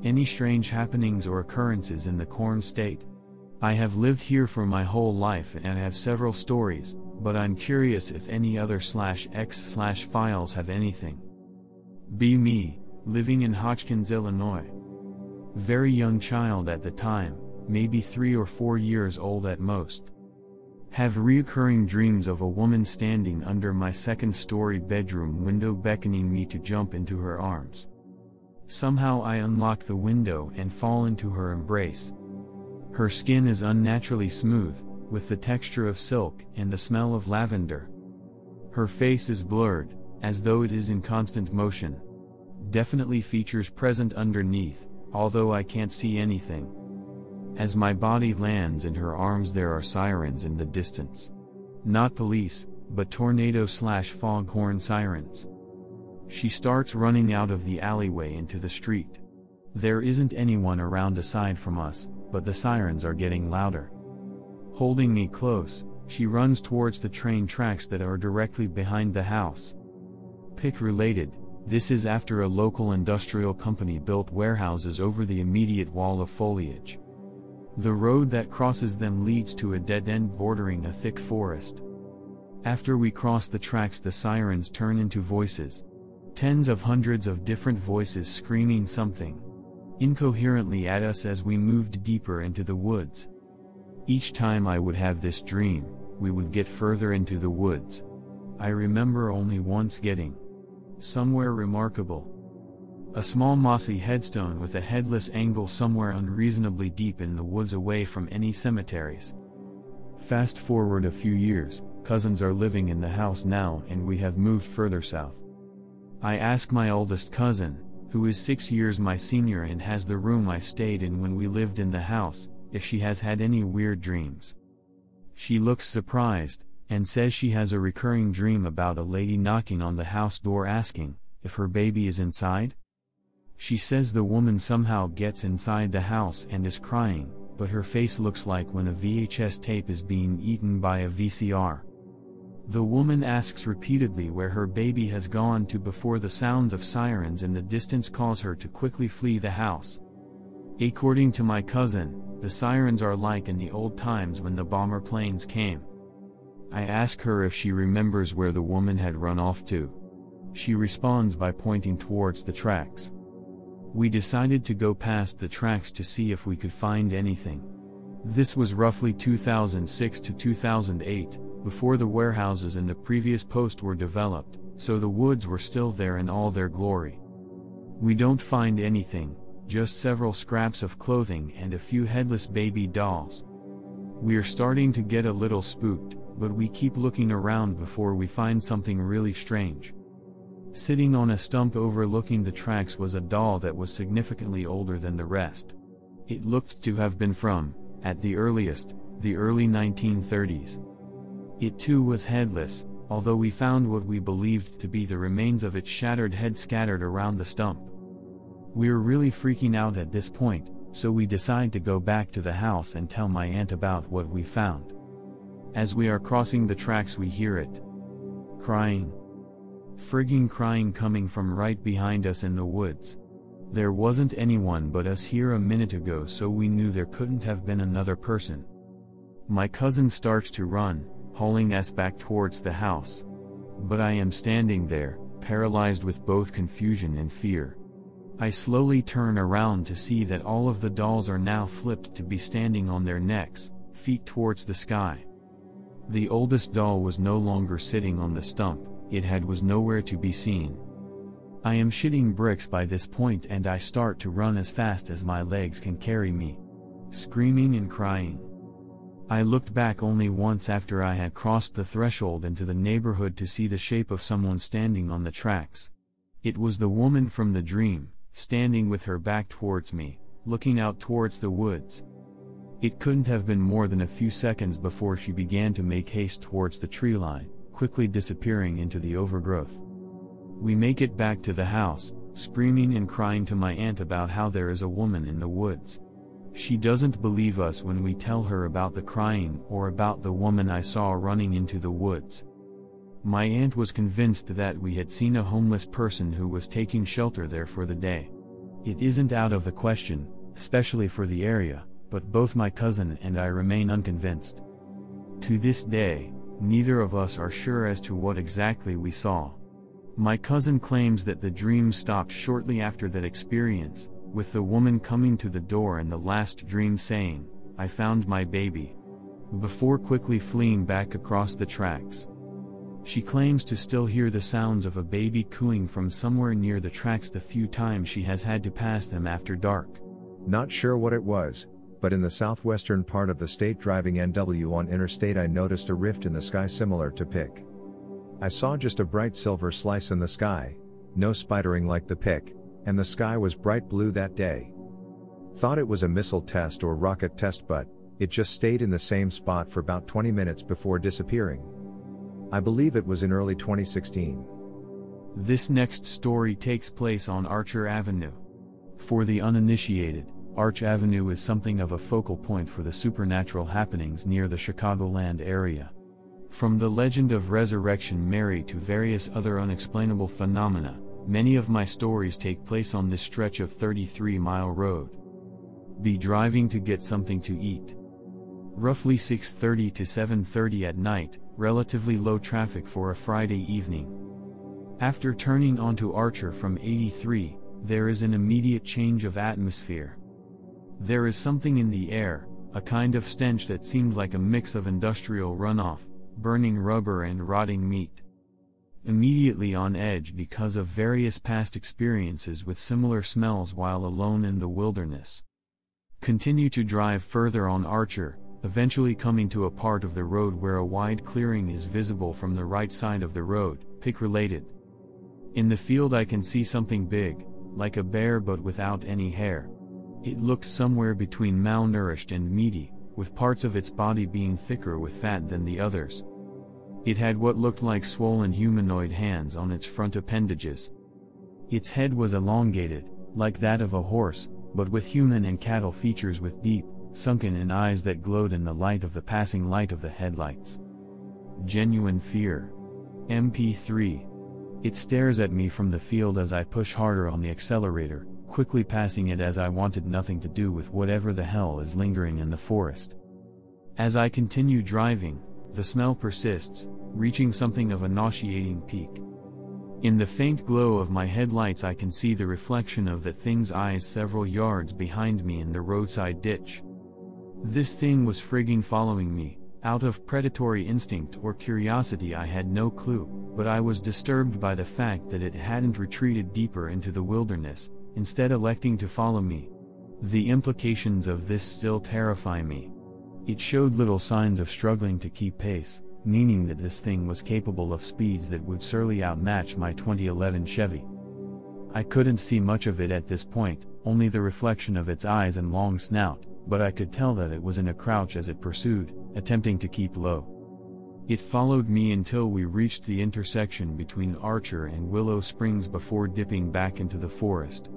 Any strange happenings or occurrences in the Corn State? I have lived here for my whole life and have several stories, but I'm curious if any other /x/files have anything. B. Me, living in Hotchkins, Illinois. Very young child at the time, maybe 3 or 4 years old at most. Have reoccurring dreams of a woman standing under my second-story bedroom window beckoning me to jump into her arms. Somehow I unlock the window and fall into her embrace. Her skin is unnaturally smooth, with the texture of silk and the smell of lavender. Her face is blurred, as though it is in constant motion. Definitely features present underneath, although I can't see anything. As my body lands in her arms, there are sirens in the distance. Not police, but tornado/foghorn sirens. She starts running out of the alleyway into the street. There isn't anyone around aside from us, but the sirens are getting louder. Holding me close, she runs towards the train tracks that are directly behind the house. PIC related, this is after a local industrial company built warehouses over the immediate wall of foliage. The road that crosses them leads to a dead end bordering a thick forest. After we cross the tracks, the sirens turn into voices. Tens of hundreds of different voices screaming something incoherently at us as we moved deeper into the woods. Each time I would have this dream, we would get further into the woods. I remember only once getting somewhere remarkable. A small mossy headstone with a headless angle somewhere unreasonably deep in the woods away from any cemeteries. Fast forward a few years, cousins are living in the house now and we have moved further south. I ask my oldest cousin, who is 6 years my senior and has the room I stayed in when we lived in the house, if she has had any weird dreams. She looks surprised, and says she has a recurring dream about a lady knocking on the house door asking if her baby is inside. She says the woman somehow gets inside the house and is crying, but her face looks like when a VHS tape is being eaten by a VCR. The woman asks repeatedly where her baby has gone to before the sounds of sirens in the distance cause her to quickly flee the house. According to my cousin, the sirens are like in the old times when the bomber planes came. I ask her if she remembers where the woman had run off to. She responds by pointing towards the tracks. We decided to go past the tracks to see if we could find anything. This was roughly 2006 to 2008, before the warehouses in the previous post were developed, so the woods were still there in all their glory. We don't find anything, just several scraps of clothing and a few headless baby dolls. We're starting to get a little spooked, but we keep looking around before we find something really strange. Sitting on a stump overlooking the tracks was a doll that was significantly older than the rest. It looked to have been from, at the earliest, the early 1930s. It too was headless, although we found what we believed to be the remains of its shattered head scattered around the stump. We're really freaking out at this point, so we decide to go back to the house and tell my aunt about what we found. As we are crossing the tracks we hear it. Crying. Frigging crying coming from right behind us in the woods. There wasn't anyone but us here a minute ago, so we knew there couldn't have been another person. My cousin starts to run, hauling us back towards the house. But I am standing there, paralyzed with both confusion and fear. I slowly turn around to see that all of the dolls are now flipped to be standing on their necks, feet towards the sky. The oldest doll was no longer sitting on the stump, its head was nowhere to be seen. I am shitting bricks by this point and I start to run as fast as my legs can carry me, screaming and crying. I looked back only once after I had crossed the threshold into the neighborhood to see the shape of someone standing on the tracks. It was the woman from the dream, standing with her back towards me, looking out towards the woods. It couldn't have been more than a few seconds before she began to make haste towards the tree line, quickly disappearing into the overgrowth. We make it back to the house, screaming and crying to my aunt about how there is a woman in the woods. She doesn't believe us when we tell her about the crying or about the woman I saw running into the woods. My aunt was convinced that we had seen a homeless person who was taking shelter there for the day. It isn't out of the question, especially for the area, but both my cousin and I remain unconvinced. To this day, neither of us are sure as to what exactly we saw. My cousin claims that the dream stopped shortly after that experience, with the woman coming to the door and the last dream saying, "I found my baby," before quickly fleeing back across the tracks. She claims to still hear the sounds of a baby cooing from somewhere near the tracks the few times she has had to pass them after dark. Not sure what it was, but in the southwestern part of the state driving NW on interstate I noticed a rift in the sky similar to pick. I saw just a bright silver slice in the sky, no spidering like the pick, and the sky was bright blue that day. Thought it was a missile test or rocket test, but it just stayed in the same spot for about 20 minutes before disappearing. I believe it was in early 2016. This next story takes place on Archer Avenue. For the uninitiated, Arch Avenue is something of a focal point for the supernatural happenings near the Chicagoland area. From the legend of Resurrection Mary to various other unexplainable phenomena, many of my stories take place on this stretch of 33-mile road. Be driving to get something to eat. Roughly 6:30 to 7:30 at night, relatively low traffic for a Friday evening. After turning onto Archer from 83, there is an immediate change of atmosphere. There is something in the air, a kind of stench that seemed like a mix of industrial runoff, burning rubber and rotting meat. Immediately on edge because of various past experiences with similar smells while alone in the wilderness. Continue to drive further on Archer, eventually coming to a part of the road where a wide clearing is visible from the right side of the road, pick related. In the field I can see something big, like a bear but without any hair. It looked somewhere between malnourished and meaty, with parts of its body being thicker with fat than the others. It had what looked like swollen humanoid hands on its front appendages. Its head was elongated, like that of a horse, but with human and cattle features with deep, sunken-in eyes that glowed in the light of the passing light of the headlights. Genuine fear. MP3. It stares at me from the field as I push harder on the accelerator, quickly passing it as I wanted nothing to do with whatever the hell is lingering in the forest. As I continue driving, the smell persists, reaching something of a nauseating peak. In the faint glow of my headlights I can see the reflection of that thing's eyes several yards behind me in the roadside ditch. This thing was frigging following me. Out of predatory instinct or curiosity I had no clue, but I was disturbed by the fact that it hadn't retreated deeper into the wilderness, instead electing to follow me. The implications of this still terrify me. It showed little signs of struggling to keep pace, meaning that this thing was capable of speeds that would surely outmatch my 2011 Chevy. I couldn't see much of it at this point, only the reflection of its eyes and long snout, but I could tell that it was in a crouch as it pursued, attempting to keep low. It followed me until we reached the intersection between Archer and Willow Springs before dipping back into the forest.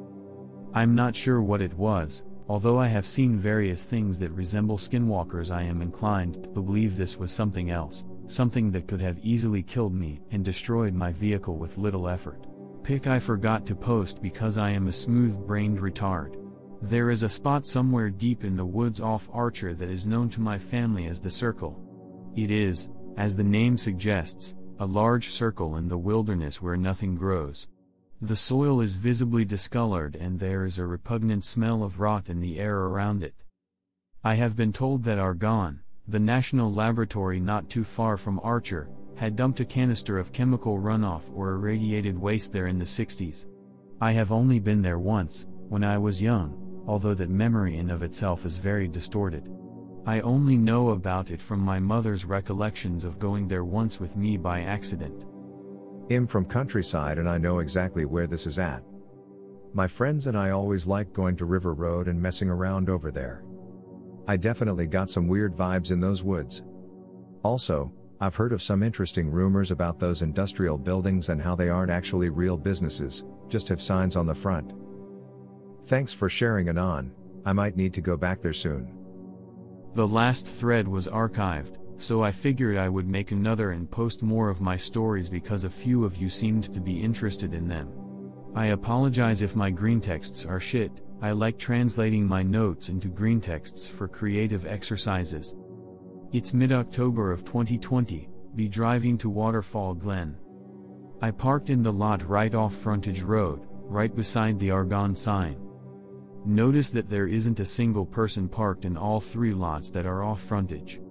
I'm not sure what it was. Although I have seen various things that resemble skinwalkers, I am inclined to believe this was something else, something that could have easily killed me and destroyed my vehicle with little effort. Pic I forgot to post because I am a smooth-brained retard. There is a spot somewhere deep in the woods off Archer that is known to my family as the Circle. It is, as the name suggests, a large circle in the wilderness where nothing grows. The soil is visibly discolored and there is a repugnant smell of rot in the air around it. I have been told that Argonne, the national laboratory not too far from Archer, had dumped a canister of chemical runoff or irradiated waste there in the 60s. I have only been there once, when I was young, although that memory in of itself is very distorted. I only know about it from my mother's recollections of going there once with me by accident. I'm from countryside and I know exactly where this is at. My friends and I always liked going to River Road and messing around over there. I definitely got some weird vibes in those woods. Also, I've heard of some interesting rumors about those industrial buildings and how they aren't actually real businesses, just have signs on the front. Thanks for sharing, Anon. I might need to go back there soon. The last thread was archived, so I figured I would make another and post more of my stories because a few of you seemed to be interested in them. I apologize if my green texts are shit. I like translating my notes into green texts for creative exercises. It's mid-October of 2020, be driving to Waterfall Glen. I parked in the lot right off Frontage Road, right beside the Argonne sign. Notice that there isn't a single person parked in all 3 lots that are off frontage.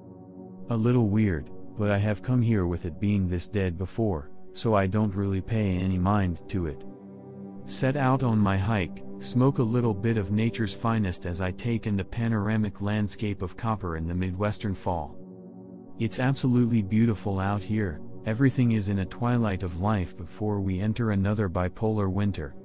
A little weird, but I have come here with it being this dead before, so I don't really pay any mind to it. Set out on my hike, smoke a little bit of nature's finest as I take in the panoramic landscape of Copper in the Midwestern fall. It's absolutely beautiful out here, everything is in a twilight of life before we enter another bipolar winter.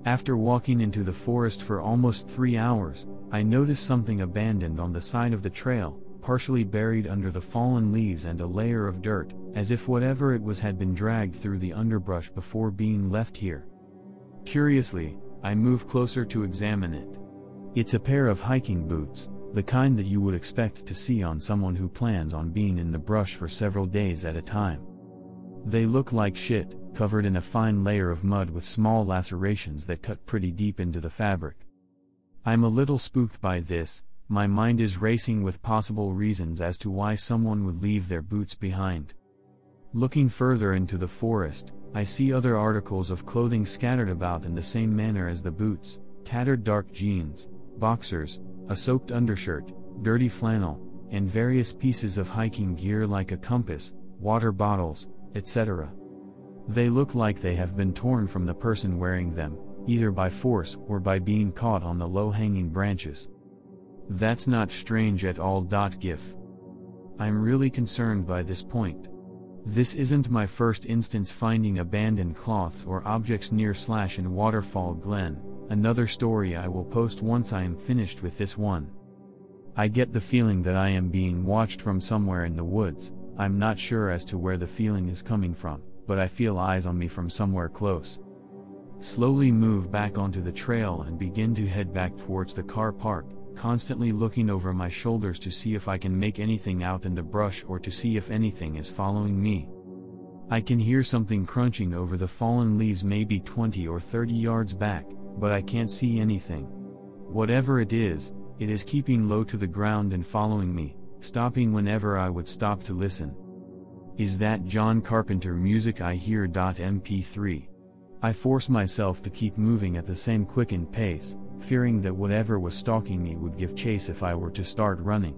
After walking into the forest for almost 3 hours, I notice something abandoned on the side of the trail, partially buried under the fallen leaves and a layer of dirt, as if whatever it was had been dragged through the underbrush before being left here. Curiously, I move closer to examine it. It's a pair of hiking boots, the kind that you would expect to see on someone who plans on being in the brush for several days at a time. They look like shit, covered in a fine layer of mud with small lacerations that cut pretty deep into the fabric. I'm a little spooked by this, my mind is racing with possible reasons as to why someone would leave their boots behind. Looking further into the forest, I see other articles of clothing scattered about in the same manner as the boots: tattered dark jeans, boxers, a soaked undershirt, dirty flannel, and various pieces of hiking gear like a compass, water bottles, etc. They look like they have been torn from the person wearing them, either by force or by being caught on the low-hanging branches. That's not strange at all. GIF. I'm really concerned by this point. This isn't my first instance finding abandoned cloths or objects near/in Waterfall Glen, another story I will post once I am finished with this one. I get the feeling that I am being watched from somewhere in the woods. I'm not sure as to where the feeling is coming from, but I feel eyes on me from somewhere close. Slowly move back onto the trail and begin to head back towards the car park, constantly looking over my shoulders to see if I can make anything out in the brush or to see if anything is following me. I can hear something crunching over the fallen leaves maybe 20 or 30 yards back, but I can't see anything. Whatever it is keeping low to the ground and following me, stopping whenever I would stop to listen. Is that John Carpenter music I hear? MP3. I force myself to keep moving at the same quickened pace, fearing that whatever was stalking me would give chase if I were to start running.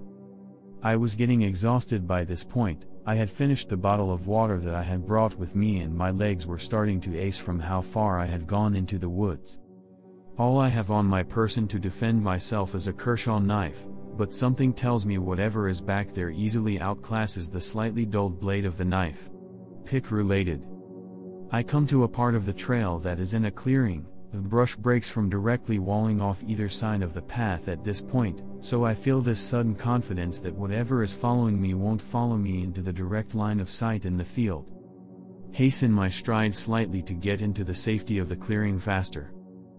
I was getting exhausted by this point. I had finished the bottle of water that I had brought with me and my legs were starting to ache from how far I had gone into the woods. All I have on my person to defend myself is a Kershaw knife, but something tells me whatever is back there easily outclasses the slightly dulled blade of the knife. Pick related. I come to a part of the trail that is in a clearing. The brush breaks from directly walling off either side of the path at this point, so I feel this sudden confidence that whatever is following me won't follow me into the direct line of sight in the field. Hasten my stride slightly to get into the safety of the clearing faster.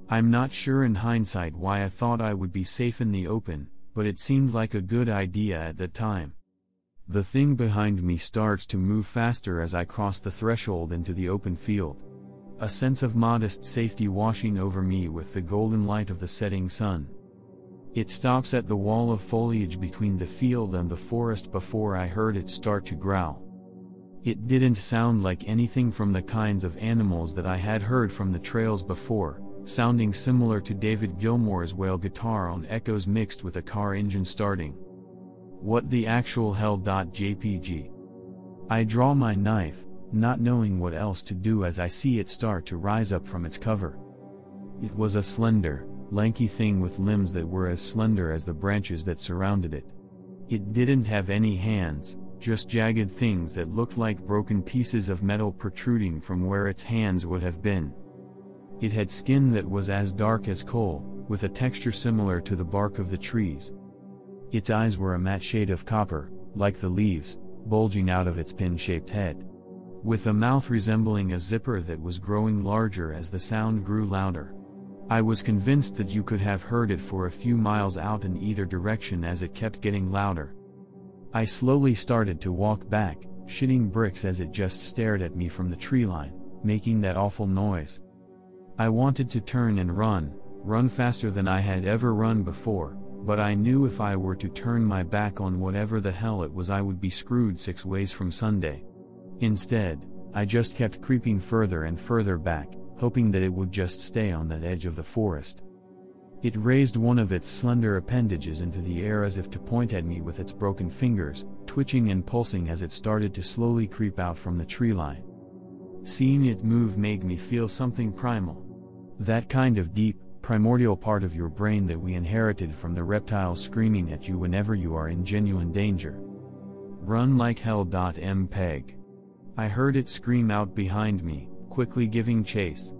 I'm not sure in hindsight why I thought I would be safe in the open, but it seemed like a good idea at the time. The thing behind me starts to move faster as I cross the threshold into the open field. A sense of modest safety washing over me with the golden light of the setting sun. It stops at the wall of foliage between the field and the forest before I heard it start to growl. It didn't sound like anything from the kinds of animals that I had heard from the trails before, sounding similar to David Gilmour's wail guitar on echoes mixed with a car engine starting. What the actual hell? JPG. I draw my knife, not knowing what else to do as I see it start to rise up from its cover. It was a slender, lanky thing with limbs that were as slender as the branches that surrounded it. It didn't have any hands, just jagged things that looked like broken pieces of metal protruding from where its hands would have been. It had skin that was as dark as coal, with a texture similar to the bark of the trees. Its eyes were a matte shade of copper, like the leaves, bulging out of its pin-shaped head. With a mouth resembling a zipper that was growing larger as the sound grew louder. I was convinced that you could have heard it for a few miles out in either direction as it kept getting louder. I slowly started to walk back, shitting bricks as it just stared at me from the tree line, making that awful noise. I wanted to turn and run faster than I had ever run before, but I knew if I were to turn my back on whatever the hell it was I would be screwed 6 ways from Sunday. Instead, I just kept creeping further and further back, hoping that it would just stay on that edge of the forest. It raised one of its slender appendages into the air as if to point at me with its broken fingers, twitching and pulsing as it started to slowly creep out from the tree line. Seeing it move made me feel something primal. That kind of deep, primordial part of your brain that we inherited from the reptiles screaming at you whenever you are in genuine danger. Run like hell. MPEG. I heard it scream out behind me, quickly giving chase.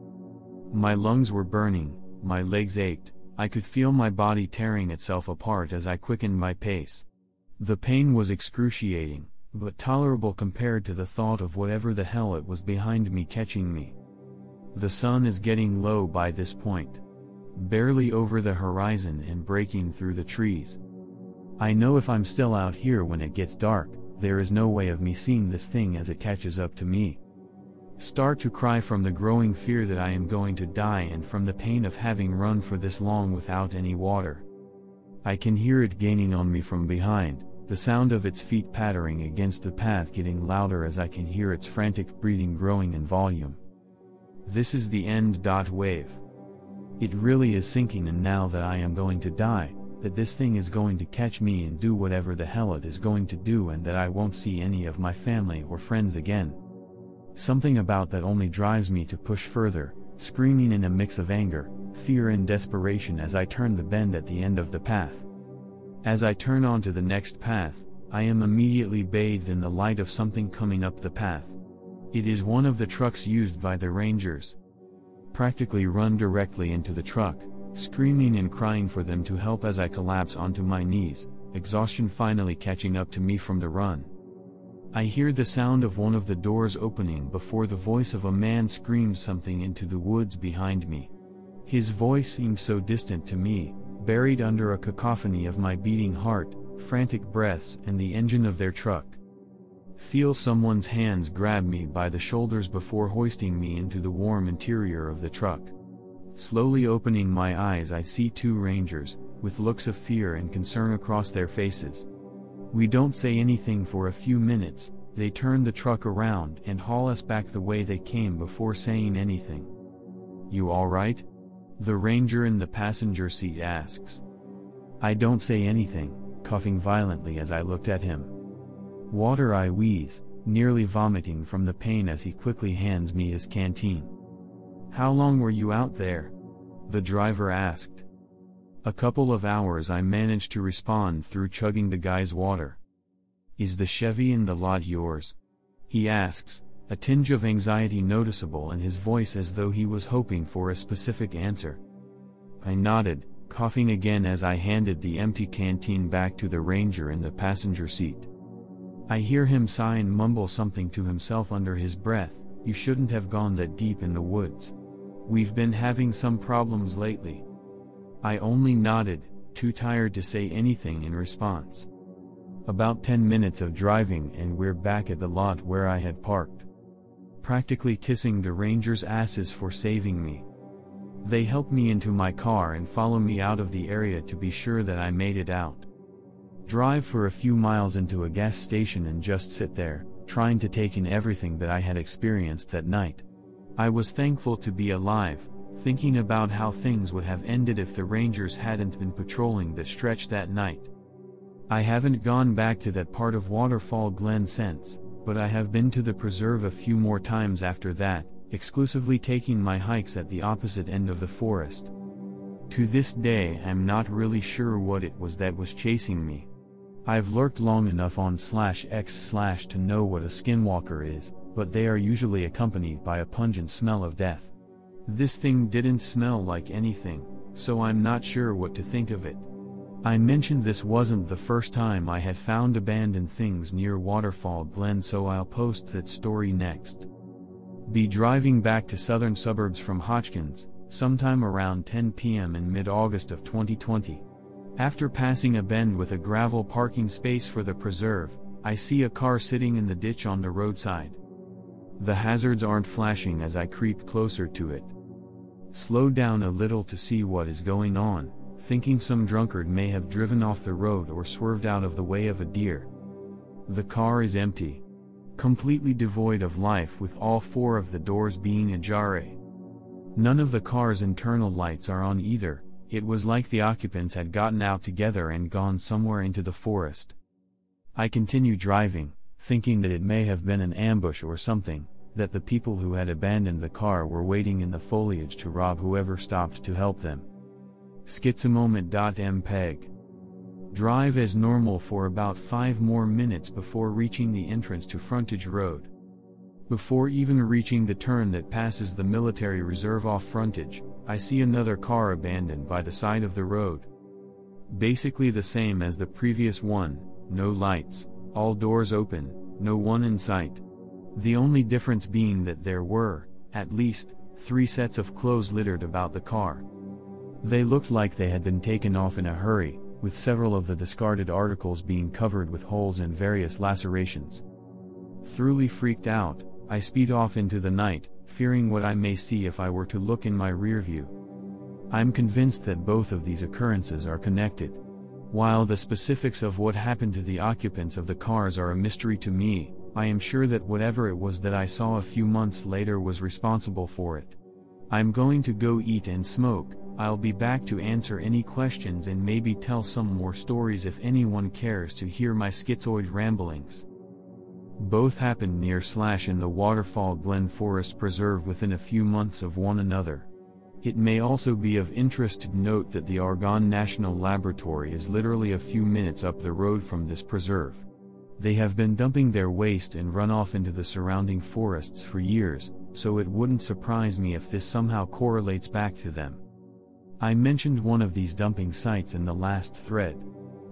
My lungs were burning, my legs ached, I could feel my body tearing itself apart as I quickened my pace. The pain was excruciating, but tolerable compared to the thought of whatever the hell it was behind me catching me. The sun is getting low by this point. Barely over the horizon and breaking through the trees. I know if I'm still out here when it gets dark, there is no way of me seeing this thing as it catches up to me. Start to cry from the growing fear that I am going to die and from the pain of having run for this long without any water. I can hear it gaining on me from behind, the sound of its feet pattering against the path getting louder as I can hear its frantic breathing growing in volume. This is the end. Wave. It really is sinking in now that I am going to die, that this thing is going to catch me and do whatever the hell it is going to do and that I won't see any of my family or friends again. Something about that only drives me to push further, screaming in a mix of anger, fear and desperation as I turn the bend at the end of the path. As I turn onto the next path, I am immediately bathed in the light of something coming up the path. It is one of the trucks used by the Rangers. Practically run directly into the truck, screaming and crying for them to help as I collapse onto my knees, exhaustion finally catching up to me from the run. I hear the sound of one of the doors opening before the voice of a man screams something into the woods behind me. His voice seems so distant to me, buried under a cacophony of my beating heart, frantic breaths and the engine of their truck. Feel someone's hands grab me by the shoulders before hoisting me into the warm interior of the truck. Slowly opening my eyes, I see 2 Rangers, with looks of fear and concern across their faces. We don't say anything for a few minutes, they turn the truck around and haul us back the way they came before saying anything. "You alright?" the Ranger in the passenger seat asks. I don't say anything, coughing violently as I looked at him. "Water," I wheeze, nearly vomiting from the pain as he quickly hands me his canteen. "How long were you out there?" the driver asked. "A couple of hours," I managed to respond through chugging the guy's water. "Is the Chevy in the lot yours?" he asks, a tinge of anxiety noticeable in his voice as though he was hoping for a specific answer. I nodded, coughing again as I handed the empty canteen back to the Ranger in the passenger seat. I hear him sigh and mumble something to himself under his breath. "You shouldn't have gone that deep in the woods. We've been having some problems lately." I only nodded, too tired to say anything in response. About 10 minutes of driving and we're back at the lot where I had parked. Practically kissing the Rangers' asses for saving me. They help me into my car and follow me out of the area to be sure that I made it out. Drive for a few miles into a gas station and just sit there, trying to take in everything that I had experienced that night. I was thankful to be alive, thinking about how things would have ended if the Rangers hadn't been patrolling the stretch that night. I haven't gone back to that part of Waterfall Glen since, but I have been to the preserve a few more times after that, exclusively taking my hikes at the opposite end of the forest. To this day I'm not really sure what it was that was chasing me. I've lurked long enough on /x/ to know what a skinwalker is, but they are usually accompanied by a pungent smell of death. This thing didn't smell like anything, so I'm not sure what to think of it. I mentioned this wasn't the first time I had found abandoned things near Waterfall Glen, so I'll post that story next. Be driving back to southern suburbs from Hodgkins, sometime around 10 p.m. in mid-August of 2020. After passing a bend with a gravel parking space for the preserve, I see a car sitting in the ditch on the roadside. The hazards aren't flashing as I creep closer to it. Slow down a little to see what is going on, thinking some drunkard may have driven off the road or swerved out of the way of a deer. The car is empty. Completely devoid of life, with all 4 of the doors being ajar. None of the car's internal lights are on either. It was like the occupants had gotten out together and gone somewhere into the forest. I continue driving, thinking that it may have been an ambush or something, that the people who had abandoned the car were waiting in the foliage to rob whoever stopped to help them. Schizomoment.mpeg. Drive as normal for about 5 more minutes before reaching the entrance to Frontage Road. Before even reaching the turn that passes the military reserve off Frontage, I see another car abandoned by the side of the road. Basically the same as the previous one, no lights, all doors open, no one in sight. The only difference being that there were, at least, 3 sets of clothes littered about the car. They looked like they had been taken off in a hurry, with several of the discarded articles being covered with holes and various lacerations. Thoroughly freaked out, I speed off into the night, fearing what I may see if I were to look in my rear view. I'm convinced that both of these occurrences are connected. While the specifics of what happened to the occupants of the cars are a mystery to me, I am sure that whatever it was that I saw a few months later was responsible for it. I'm going to go eat and smoke. I'll be back to answer any questions and maybe tell some more stories if anyone cares to hear my schizoid ramblings. Both happened near/in the Waterfall Glen Forest Preserve within a few months of one another. It may also be of interest to note that the Argonne National Laboratory is literally a few minutes up the road from this preserve. They have been dumping their waste and runoff into the surrounding forests for years, so it wouldn't surprise me if this somehow correlates back to them. I mentioned one of these dumping sites in the last thread.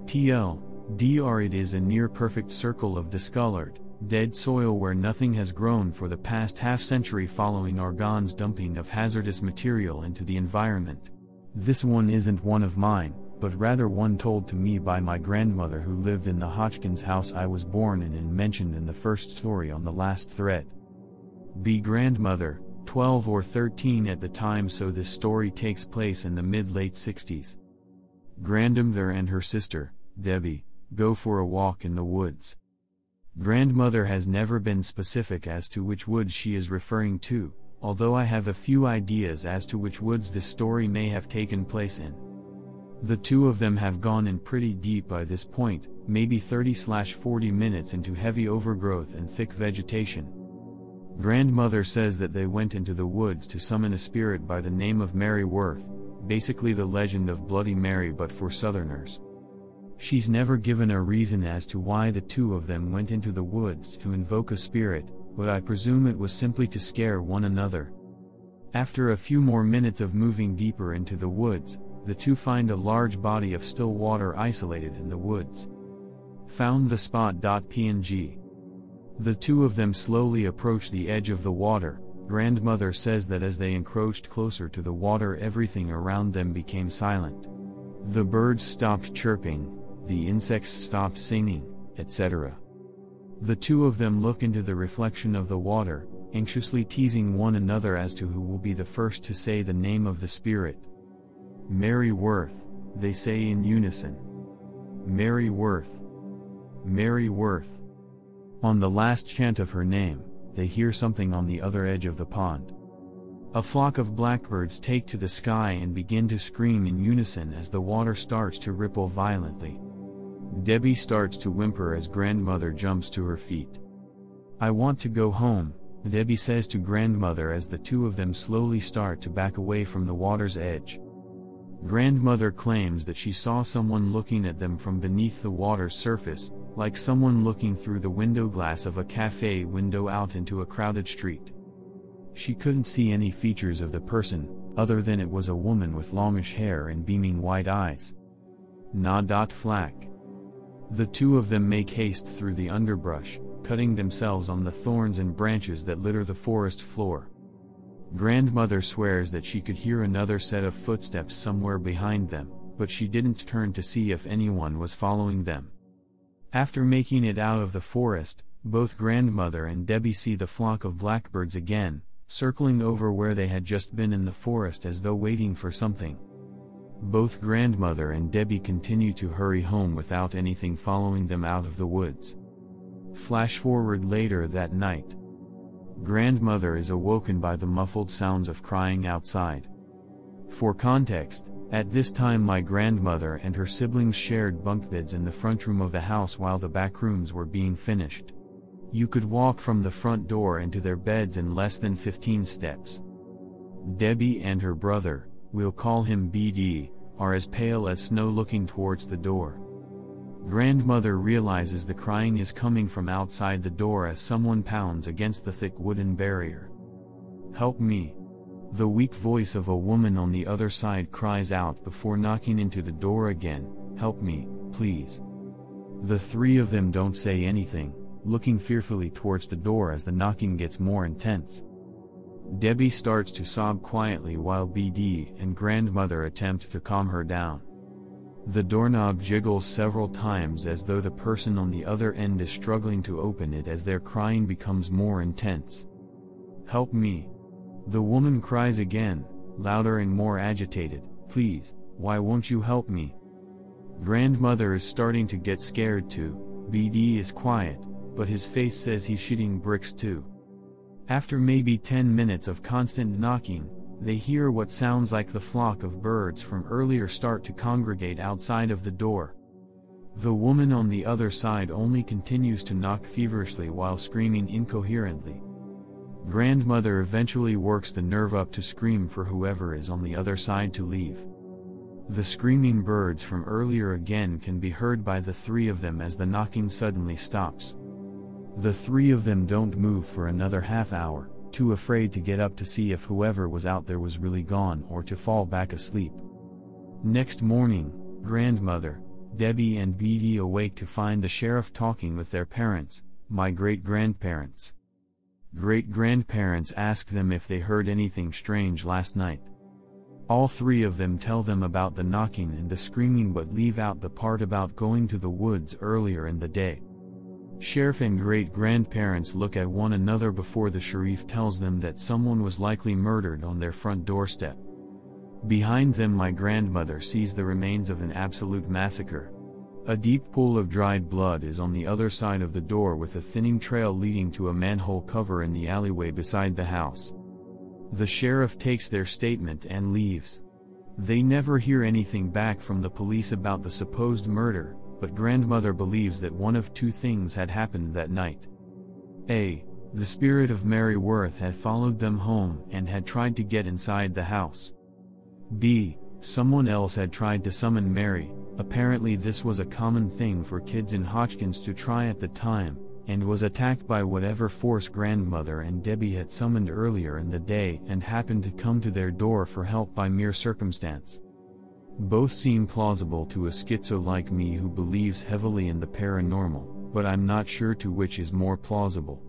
TLDR, it is a near-perfect circle of discolored, dead soil where nothing has grown for the past half-century following Argonne's dumping of hazardous material into the environment. This one isn't one of mine, but rather one told to me by my grandmother who lived in the Hodgkins house I was born in and mentioned in the first story on the last thread. Grandmother, 12 or 13 at the time, so this story takes place in the mid-late 60s. Grandmother and her sister, Debbie, go for a walk in the woods. Grandmother has never been specific as to which woods she is referring to, although I have a few ideas as to which woods this story may have taken place in. The 2 of them have gone in pretty deep by this point, maybe 30/40 minutes into heavy overgrowth and thick vegetation. Grandmother says that they went into the woods to summon a spirit by the name of Mary Worth, basically the legend of Bloody Mary but for Southerners. She's never given a reason as to why the 2 of them went into the woods to invoke a spirit, but I presume it was simply to scare one another. After a few more minutes of moving deeper into the woods, the 2 find a large body of still water isolated in the woods. Found the spot.png. The 2 of them slowly approach the edge of the water. Grandmother says that as they encroached closer to the water, everything around them became silent. The birds stopped chirping, the insects stopped singing, etc. The 2 of them look into the reflection of the water, anxiously teasing one another as to who will be the first to say the name of the spirit. Mary Worth, they say in unison. Mary Worth. Mary Worth. On the last chant of her name, they hear something on the other edge of the pond. A flock of blackbirds take to the sky and begin to scream in unison as the water starts to ripple violently. Debbie starts to whimper as grandmother jumps to her feet. I want to go home, Debbie says to grandmother as the 2 of them slowly start to back away from the water's edge. Grandmother claims that she saw someone looking at them from beneath the water's surface, like someone looking through the window glass of a cafe window out into a crowded street. She couldn't see any features of the person, other than it was a woman with longish hair and beaming white eyes. Flack. The 2 of them make haste through the underbrush, cutting themselves on the thorns and branches that litter the forest floor. Grandmother swears that she could hear another set of footsteps somewhere behind them, but she didn't turn to see if anyone was following them. After making it out of the forest, both grandmother and Debbie see the flock of blackbirds again, circling over where they had just been in the forest as though waiting for something. Both grandmother and Debbie continue to hurry home without anything following them out of the woods. Flash forward later that night. Grandmother is awoken by the muffled sounds of crying outside. For context, at this time my grandmother and her siblings shared bunk beds in the front room of the house while the back rooms were being finished. You could walk from the front door into their beds in less than 15 steps. Debbie and her brother, we'll call him BD, are as pale as snow looking towards the door. Grandmother realizes the crying is coming from outside the door as someone pounds against the thick wooden barrier. "Help me!" The weak voice of a woman on the other side cries out before knocking into the door again, "Help me, please." The three of them don't say anything, looking fearfully towards the door as the knocking gets more intense. Debbie starts to sob quietly while BD and grandmother attempt to calm her down. The doorknob jiggles several times as though the person on the other end is struggling to open it as their crying becomes more intense. "Help me!" The woman cries again, louder and more agitated, "Please, why won't you help me?" Grandmother is starting to get scared too. BD is quiet, but his face says he's shitting bricks too. After maybe 10 minutes of constant knocking, they hear what sounds like the flock of birds from earlier start to congregate outside of the door. The woman on the other side only continues to knock feverishly while screaming incoherently. Grandmother eventually works the nerve up to scream for whoever is on the other side to leave. The screaming birds from earlier again can be heard by the three of them as the knocking suddenly stops. The three of them don't move for another half hour, too afraid to get up to see if whoever was out there was really gone or to fall back asleep. Next morning, grandmother, Debbie and BD awake to find the sheriff talking with their parents, my great-grandparents. Great-grandparents ask them if they heard anything strange last night. All three of them tell them about the knocking and the screaming but leave out the part about going to the woods earlier in the day. Sheriff and great-grandparents look at one another before the sheriff tells them that someone was likely murdered on their front doorstep. Behind them my grandmother sees the remains of an absolute massacre. A deep pool of dried blood is on the other side of the door with a thinning trail leading to a manhole cover in the alleyway beside the house. The sheriff takes their statement and leaves. They never hear anything back from the police about the supposed murder, but grandmother believes that one of two things had happened that night. A. The spirit of Mary Worth had followed them home and had tried to get inside the house. B. Someone else had tried to summon Mary. Apparently this was a common thing for kids in Hotchkiss to try at the time, and was attacked by whatever force grandmother and Debbie had summoned earlier in the day and happened to come to their door for help by mere circumstance. Both seem plausible to a schizo like me who believes heavily in the paranormal, but I'm not sure to which is more plausible.